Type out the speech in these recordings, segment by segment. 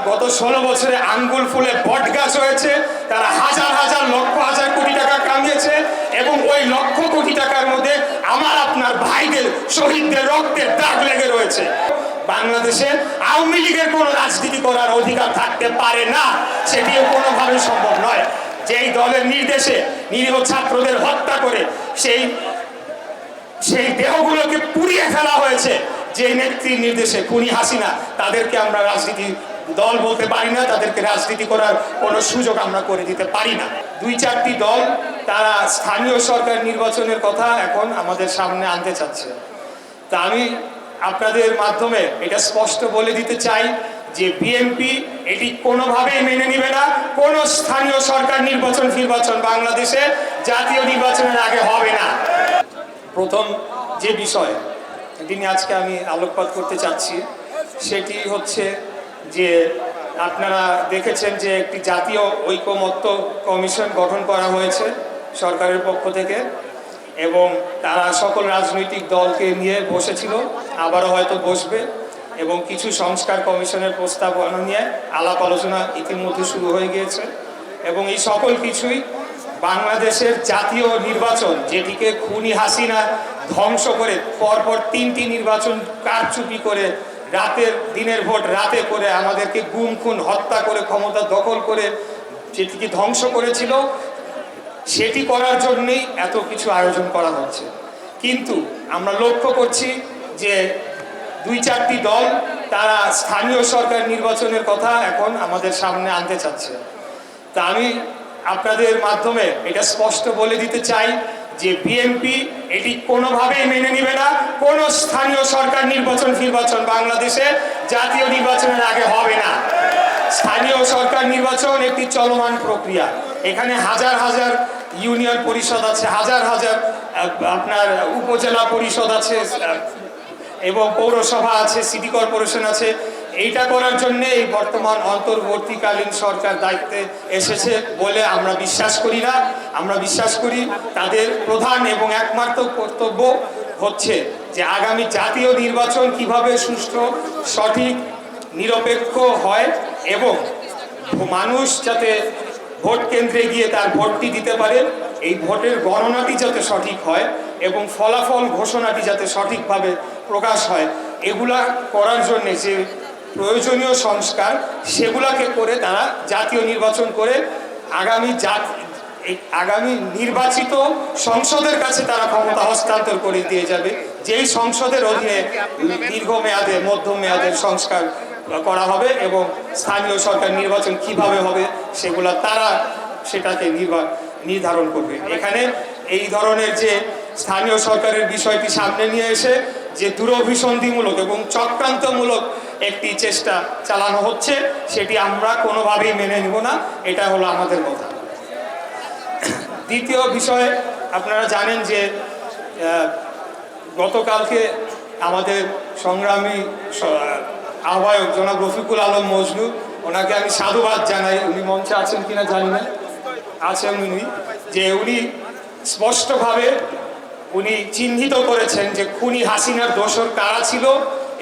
গত 16 বছরে আঙ্গুল ফুলে বট গাছ হয়েছে, তারা হাজার হাজার লক্ষ হাজার কোটি টাকা কামিয়েছে এবং ওই লক্ষ কোটি টাকার মধ্যে আমার আপনার ভাইদের শহীদদের রক্তের দাগ লেগে রয়েছে। বাংলাদেশে আওয়ামী লীগের কোনো রাজনীতি করার অধিকার থাকতে পারে না, সেটিও কোনোভাবে সম্ভব নয়। যেই দলের নির্দেশে নিরীহ ছাত্রদের হত্যা করে সেই দেহগুলোকে পুড়িয়ে ফেলা হয়েছে, যে নেত্রীর নির্দেশে খুনি হাসিনা, তাদেরকে আমরা রাজনীতি দল বলতে পারি না, তাদেরকে রাজনীতি করার কোনো সুযোগ আমরা করে দিতে পারি না। 2-4টি দল তারা স্থানীয় সরকার নির্বাচনের কথা এখন আমাদের সামনে আনতে চাচ্ছে। তা আমি আপনাদের মাধ্যমে এটা স্পষ্ট বলে দিতে চাই যে বিএনপি এটি কোনোভাবেই মেনে নিবে না। কোনো স্থানীয় সরকার নির্বাচন বাংলাদেশে জাতীয় নির্বাচনের আগে হবে না। প্রথম যে বিষয় এটি নিয়ে আজকে আমি আলোকপাত করতে চাচ্ছি সেটি হচ্ছে যে আপনারা দেখেছেন যে একটি জাতীয় ঐকমত্য কমিশন গঠন করা হয়েছে সরকারের পক্ষ থেকে এবং তারা সকল রাজনৈতিক দলকে নিয়ে বসেছিল, আবারও হয়তো বসবে এবং কিছু সংস্কার কমিশনের প্রস্তাবনা নিয়ে আলাপ আলোচনা ইতিমধ্যে শুরু হয়ে গিয়েছে এবং এই সকল কিছুই বাংলাদেশের জাতীয় নির্বাচন, যেটিকে খুনি হাসিনা ধ্বংস করে পরপর 3টি নির্বাচন কারচুপি করে দিনের ভোট রাতে করে আমাদেরকে গুম খুন হত্যা করে ক্ষমতা দখল করে যেটিকে ধ্বংস করেছিল, সেটি করার জন্যই এত কিছু আয়োজন করা হচ্ছে। কিন্তু আমরা লক্ষ্য করছি যে 2-4টি দল তারা স্থানীয় সরকার নির্বাচনের কথা এখন আমাদের সামনে আনতে চাচ্ছে। তা আমি আপনাদের মাধ্যমে এটা স্পষ্ট বলে দিতে চাই যে বিএনপি এটি কোনোভাবেই মেনে নিবে না। কোনো স্থানীয় সরকার নির্বাচন বাংলাদেশে জাতীয় নির্বাচনের আগে হবে না। স্থানীয় সরকার নির্বাচন একটি চলমান প্রক্রিয়া। এখানে হাজার হাজার ইউনিয়ন পরিষদ আছে, হাজার হাজার আপনার উপজেলা পরিষদ আছে এবং পৌরসভা আছে, সিটি কর্পোরেশন আছে। এইটা করার জন্য এই বর্তমান অন্তর্বর্তীকালীন সরকার দায়িত্বে এসেছে বলে আমরা বিশ্বাস করি না। আমরা বিশ্বাস করি তাদের প্রধান এবং একমাত্র কর্তব্য হচ্ছে যে আগামী জাতীয় নির্বাচন কিভাবে সুষ্ঠু, সঠিক, নিরপেক্ষ হয় এবং মানুষ যাতে ভোট কেন্দ্রে গিয়ে তার ভোটটি দিতে পারে, এই ভোটের গণনাটি যাতে সঠিক হয় এবং ফলাফল ঘোষণাটি যাতে সঠিকভাবে প্রকাশ হয়, এগুলা করার জন্য যে প্রয়োজনীয় সংস্কার সেগুলাকে করে তারা জাতীয় নির্বাচন করে আগামী নির্বাচিত সংসদের কাছে তারা ক্ষমতা হস্তান্তর করে দিয়ে যাবে, যেই সংসদের অধীনে দীর্ঘমেয়াদে মধ্যমেয়াদের সংস্কার করা হবে এবং স্থানীয় সরকার নির্বাচন কিভাবে হবে তারা সেটাকে নির্ধারণ করবে। এখানে এই ধরনের যে স্থানীয় সরকারের বিষয়টি সামনে নিয়ে এসে যে দুরভিসন্ধিমূলক এবং চক্রান্তমূলক একটি চেষ্টা চালানো হচ্ছে, সেটি আমরা কোনোভাবেই মেনে নিব না। এটা হলো আমাদের কথা। দ্বিতীয় বিষয়, আপনারা জানেন যে গতকালকে আমাদের সংগ্রামী আহ্বায়ক জনাব রফিকুল আলম মজনু, ওনাকে আমি সাধুবাদ জানাই। উনি মঞ্চে আছেন কিনা জানি না, আছেন উনি, যে উনি স্পষ্টভাবে উনি চিহ্নিত করেছেন যে খুনি হাসিনার দোসর কারা ছিল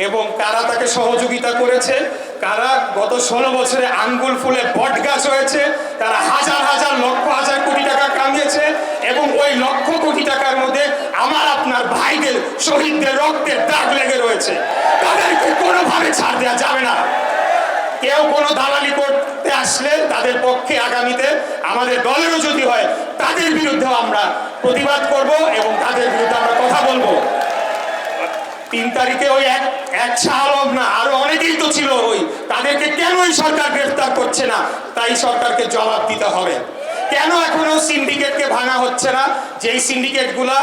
এবং কারা তাকে সহযোগিতা করেছে, কারা গত 16 বছরে আঙ্গুল ফুলে বট গাছ হয়েছে, তারা হাজার হাজার লক্ষ হাজার কোটি টাকা কামিয়েছে এবং ওই লক্ষ কোটি টাকার মধ্যে আমার আপনার ভাইদের শহীদদের রক্তের দাগ লেগে রয়েছে। তাদেরকে কোনোভাবে ছাড় দেওয়া যাবে না। কেউ কোনো দালালি করতে আসলে তাদের পক্ষে আগামীতে আমাদের দলেরও যদি হয় তাদের বিরুদ্ধেও আমরা প্রতিবাদ করব এবং তাদের বিরুদ্ধে আমরা কথা বলবো। 3 তারিখে ওই এক শাহ আলম না, আরো অনেকেই তো ছিল, তাদেরকে কেন এই সরকার গ্রেফতার করছে না, তাই সরকারকে জবাব দিতে হবে। কেন এখনো সিন্ডিকেটকে ভাঙা হচ্ছে না, যেই সিন্ডিকেটগুলা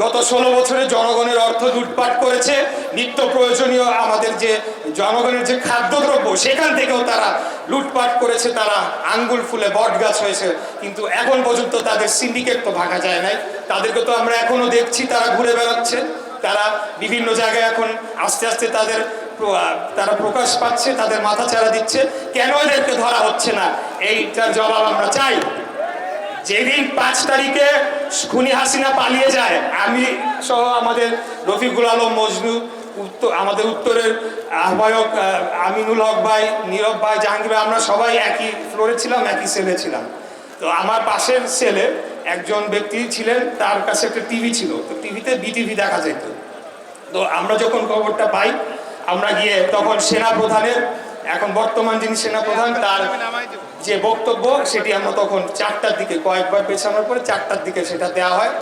গত 16 বছরে জনগণের অর্থ লুটপাট করেছে, নিত্য প্রয়োজনীয় আমাদের যে জনগণের যে খাদ্যদ্রব্য সেখান থেকেও তারা লুটপাট করেছে, তারা আঙ্গুল ফুলে বট গাছ হয়েছে, কিন্তু এখন পর্যন্ত তাদের সিন্ডিকেট তো ভাঙা যায় নাই। তাদেরকে তো আমরা এখনো দেখছি তারা ঘুরে বেড়াচ্ছে, তারা বিভিন্ন জায়গায় এখন আস্তে আস্তে তারা প্রকাশ পাচ্ছে, তাদের মাথা চারা দিচ্ছে। কেন এদেরকে ধরা হচ্ছে না, এইটার জবাব আমরা চাই। যেদিন 5 তারিখে খুনি হাসিনা পালিয়ে যায়, আমি সহ আমাদের রফিকুল আলম মজনু আমাদের উত্তরের আহ্বায়ক আমিনুল হক ভাই, নীরব ভাই, জাহাঙ্গীর ভাই, আমরা সবাই একই ফ্লোরে ছিলাম, একই সেলে ছিলাম। তো আমার পাশের সেলে একজন ব্যক্তি ছিলেন, তার কাছে একটা টিভি ছিল, তো টিভিতে বিটিভি দেখা যেত। তো আমরা যখন খবরটা পাই, আমরা গিয়ে তখন সেনা প্রধানের, এখন বর্তমান যিনি সেনা প্রধান, তার যে বক্তব্য সেটি আমরা তখন 4টার দিকে, কয়েকবার পেছানোর পরে 4টার দিকে সেটা দেওয়া হয়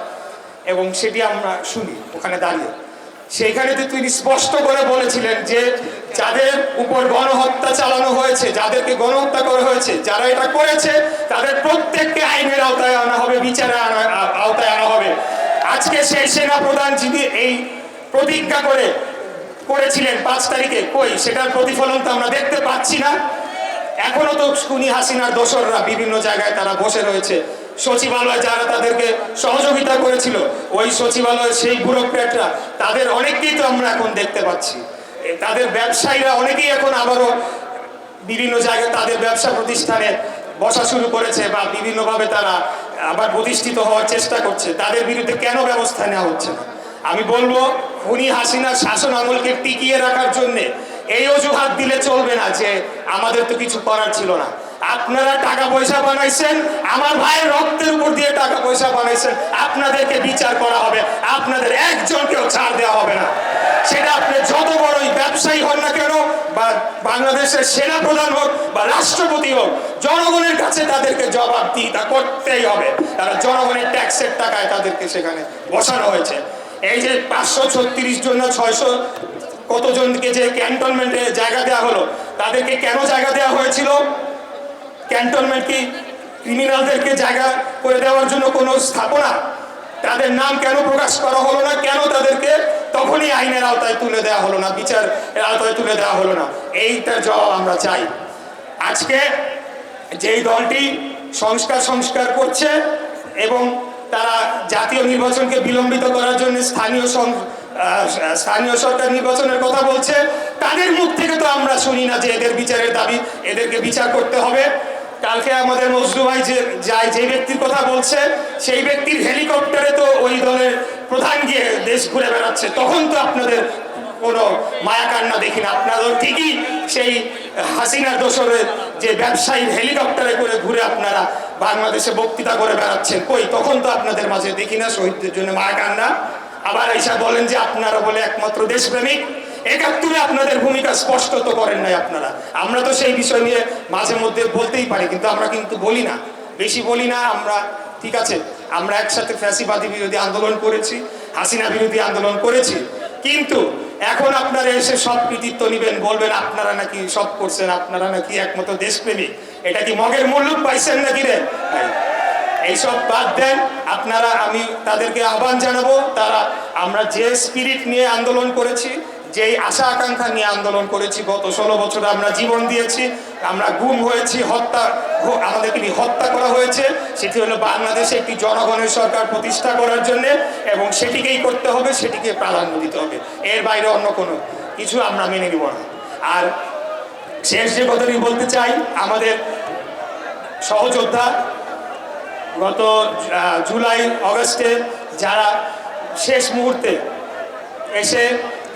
এবং সেটি আমরা শুনি ওখানে দাঁড়িয়ে। সেইখানে তিনি স্পষ্ট করে বলেছিলেন যে যাদের উপর গণহত্যা চালানো হয়েছে, যাদেরকে গণহত্যা করা হয়েছে, যারা এটা করেছে তাদের প্রত্যেককে আইনের আওতায় আনা হবে, বিচারের আওতায় আনা হবে। আজকে সেই সেনা প্রধান যিনি এই প্রতিজ্ঞা করেছিলেন 5 তারিখে, কই সেটার প্রতিফলন তো আমরা দেখতে পাচ্ছি না। এখনো তো খুনি হাসিনার দোসররা বিভিন্ন জায়গায় তারা বসে রয়েছে। সচিবালয় যারা তাদেরকে সহযোগিতা করেছিল, ওই সচিবালয়ের সেই ব্যুরোক্র্যাটরা, তাদের অনেককেই তো আমরা এখন দেখতে পাচ্ছি। তাদের ব্যবসায়ীরা অনেকেই এখন আবারও বিভিন্ন জায়গায় তাদের ব্যবসা প্রতিষ্ঠানে বসা শুরু করেছে বা বিভিন্নভাবে তারা আবার প্রতিষ্ঠিত হওয়ার চেষ্টা করছে। তাদের বিরুদ্ধে কেন ব্যবস্থা নেওয়া হচ্ছে না? আমি বলবো, খুনি হাসিনার শাসন আমলকে টিকিয়ে রাখার জন্য এই অজুহাত দিলে চলবে না যে আমাদের তো কিছু করার ছিল না। আপনারা টাকা পয়সা বানাইছেন, আমার ভাইয়ের রক্তের উপর দিয়ে টাকা পয়সা বানাইছেন, আপনাদেরকে বিচার করা হবে, আপনাদের একজনকেও ছাড় দেওয়া হবে না। সেটা আপনি যত বড়ই ব্যবসায়ী হন না কেন, বা বাংলাদেশের সেনা প্রধান হোক বা রাষ্ট্রপতি হোক, জনগণের কাছে তাদেরকে জবাবদিহিতা করতেই হবে। তারা জনগণের ট্যাক্সের টাকায় তাদেরকে সেখানে বসানো হয়েছে। এই যে 536 জন না 600 কতজনকে যে ক্যান্টনমেন্টে জায়গা দেওয়া হলো, তাদেরকে কেন জায়গা দেওয়া হয়েছিল? ক্যান্টনমেন্ট কি ক্রিমিনালদেরকে জায়গা করে দেওয়ার জন্য কোনো স্থাপনা? তাদের নাম কেন প্রকাশ করা হলো না? কেন তাদেরকে তখনই আইনের আওতায় তুলে দেওয়া হলো না, বিচারের আওতায় তুলে দেওয়া হলো না? এইটার জবাব আমরা চাই। আজকে যেই দলটি সংস্কার করছে এবং তারা জাতীয় নির্বাচনকে বিলম্বিত করার জন্য স্থানীয় সরকার নির্বাচনের কথা বলছে, তাদের মুখ থেকে তো আমরা শুনি না যে এদের বিচারের দাবি, এদেরকে বিচার করতে হবে। কালকে আমাদের মজনু ভাই যে ব্যক্তির কথা বলছে, সেই ব্যক্তির হেলিকপ্টারে তো ওই দলের প্রধান গিয়ে দেশ ঘুরে বেড়াচ্ছে, তখন তো আপনাদের কোনো মায়া কান্না দেখি না। আপনাদের ঠিকই সেই হাসিনার দোসরের যে ব্যবসায়ী হেলিকপ্টারে করে ঘুরে আপনারা বাংলাদেশে বক্তৃতা করে বেড়াচ্ছেন, কই তখন তো আপনাদের মাঝে দেখি না শহীদদের জন্য মায়া কান্না। আবার এসা বলেন যে আপনারা বলে একমাত্র দেশপ্রেমিক। 71-এ আপনাদের ভূমিকা স্পষ্ট তো করেন নাই আপনারা। আমরা তো সেই বিষয় নিয়ে মাঝে মধ্যে বলতেই পারি, কিন্তু আমরা কিন্তু বলি না, বেশি বলি না আমরা। ঠিক আছে, আমরা একসাথে ফ্যাসিবাদী বিরোধী আন্দোলন করেছি, হাসিনা বিরোধী আন্দোলন করেছি, কিন্তু এখন আপনারা এসে সব কৃতিত্ব নিবেন, বলবেন আপনারা নাকি সব করছেন, আপনারা নাকি একমাত্র দেশপ্রেমিক। এটা কি মগের মূল্য পাইছেন নাকি রে? এইসব বাদ দেন আপনারা। আমি তাদেরকে আহ্বান জানাবো, আমরা যে স্পিরিট নিয়ে আন্দোলন করেছি, যেই আশা আকাঙ্ক্ষা নিয়ে আন্দোলন করেছি, গত 16 বছর আমরা জীবন দিয়েছি, আমরা গুম হয়েছি, আমাদেরকে হত্যা করা হয়েছে, সেটি হলো বাংলাদেশে একটি জনগণের সরকার প্রতিষ্ঠা করার জন্য, এবং সেটিকেই করতে হবে, সেটিকে প্রাধান্য দিতে হবে। এর বাইরে অন্য কোনো কিছু আমরা মেনে নিব না। আর শেষ যে কথাটি বলতে চাই, আমাদের সহযোদ্ধা গত জুলাই আগস্টে যারা শেষ মুহূর্তে এসে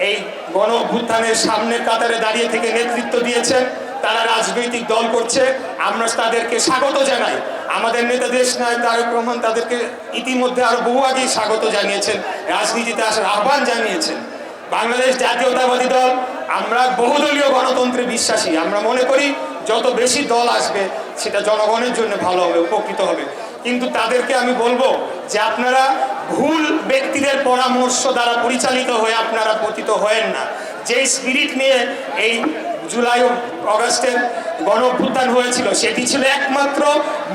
এই গণ অভ্যুত্থানের সামনের কাতারে দাঁড়িয়ে থেকে নেতৃত্ব দিয়েছেন, তারা রাজনৈতিক দল করছে, আমরা তাদেরকে স্বাগত জানাই। আমাদের নেতা দেশ নায়ক তারেক রহমান তাদেরকে ইতিমধ্যে আরো বহু আগেই স্বাগত জানিয়েছেন, রাজনীতিতে আসার আহ্বান জানিয়েছেন। বাংলাদেশ জাতীয়তাবাদী দল, আমরা বহুদলীয় গণতন্ত্রে বিশ্বাসী। আমরা মনে করি যত বেশি দল আসবে সেটা জনগণের জন্য ভালো হবে, উপকৃত হবে। কিন্তু তাদেরকে আমি বলবো যে আপনারা ভুল ব্যক্তিদের পরামর্শ দ্বারা পরিচালিত হয়ে আপনারা পতিত হয়েন না। যেই স্পিরিট নিয়ে এই জুলাই আগস্টের গণ অভ্যুত্থান হয়েছিল, সেটি ছিল একমাত্র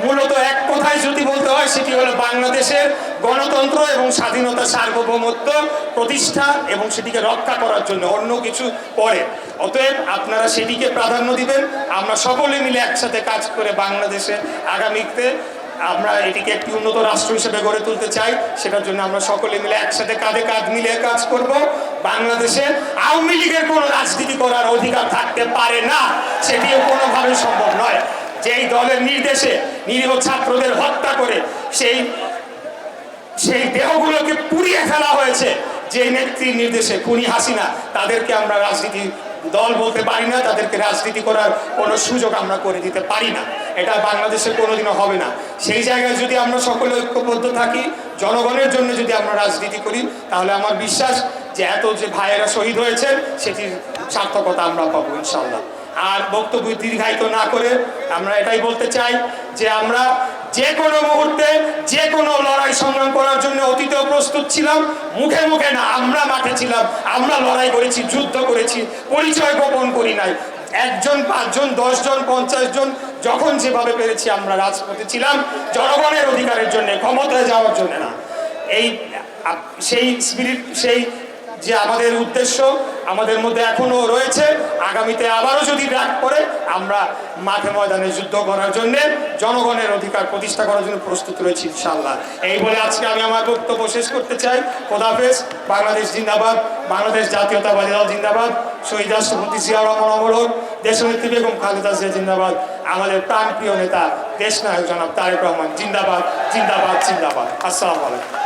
মূলত এক কথায় যদি বলতে হয়, সেটি হলো বাংলাদেশের গণতন্ত্র এবং স্বাধীনতা, সার্বভৌমত্ব প্রতিষ্ঠা এবং সেটিকে রক্ষা করার জন্য, অন্য কিছু পরে। অতএব আপনারা সেটিকে প্রাধান্য দিবেন। আমরা সকলে মিলে একসাথে কাজ করে বাংলাদেশে আগামীতে আমরা এটিকে একটি উন্নত রাষ্ট্র হিসেবে গড়ে তুলতে চাই। সেটার জন্য আমরা সকলে মিলে একসাথে কাঁধে কাঁধ মিলিয়ে কাজ করব। বাংলাদেশে আওয়ামী লীগের কোনো রাজনীতি করার অধিকার থাকতে পারে না, সেটিও কোনোভাবে সম্ভব নয়। যেই দলের নির্দেশে নিরীহ ছাত্রদের হত্যা করে সেই দেহগুলোকে পুড়িয়ে ফেলা হয়েছে, যে নেত্রীর নির্দেশে খুনি হাসিনা তাদেরকে আমরা রাজনীতি দল বলতে পারি না, তাদেরকে রাজনীতি করার কোনো সুযোগ আমরা করে দিতে পারি না। এটা বাংলাদেশে কোনোদিনও হবে না। সেই জায়গায় যদি আমরা সকলে ঐক্যবদ্ধ থাকি, জনগণের জন্য যদি আমরা রাজনীতি করি, তাহলে আমার বিশ্বাস যে এত যে ভাইয়েরা শহীদ হয়েছেন সেটির সার্থকতা আমরা পাবো ইনশাল্লাহ। আর বক্তব্য দীর্ঘায়িত না করে আমরা এটাই বলতে চাই যে আমরা যে কোনো মুহূর্তে যে কোনো লড়াই সংগ্রাম করার জন্য অতীতেও প্রস্তুত ছিলাম, মুখে মুখে না, আমরা মাঠে ছিলাম, আমরা লড়াই করেছি, যুদ্ধ করেছি, পরিচয় গোপন করি নাই। 1 জন 5 জন 10 জন 50 জন যখন যেভাবে পেরেছি আমরা রাজপথে ছিলাম জনগণের অধিকারের জন্য, ক্ষমতায় যাওয়ার জন্য না। সেই স্পিরিট, সেই যে আমাদের উদ্দেশ্য আমাদের মধ্যে এখনো রয়েছে। আগামীতে আবারও যদি ডাক পড়ে আমরা মাঠে ময়দানে যুদ্ধ করার জন্য, জনগণের অধিকার প্রতিষ্ঠা করার জন্য প্রস্তুত রয়েছি ইনশাআল্লাহ। এই বলে আজকে আমি আমার বক্তব্য শেষ করতে চাই। খোদাহাফেজ। বাংলাদেশ জিন্দাবাদ, বাংলাদেশ জাতীয়তাবাদী দল জিন্দাবাদ, শহীদ রাষ্ট্রপতি জিয়াউর রহমান অমর হোক, দেশনেত্রী বেগম খালেদা জিয়া জিন্দাবাদ, আমাদের প্রাণপ্রিয় নেতা দেশনায়ক জনাব তারেক রহমান জিন্দাবাদ, জিন্দাবাদ, জিন্দাবাদ। আসসালামু আলাইকুম।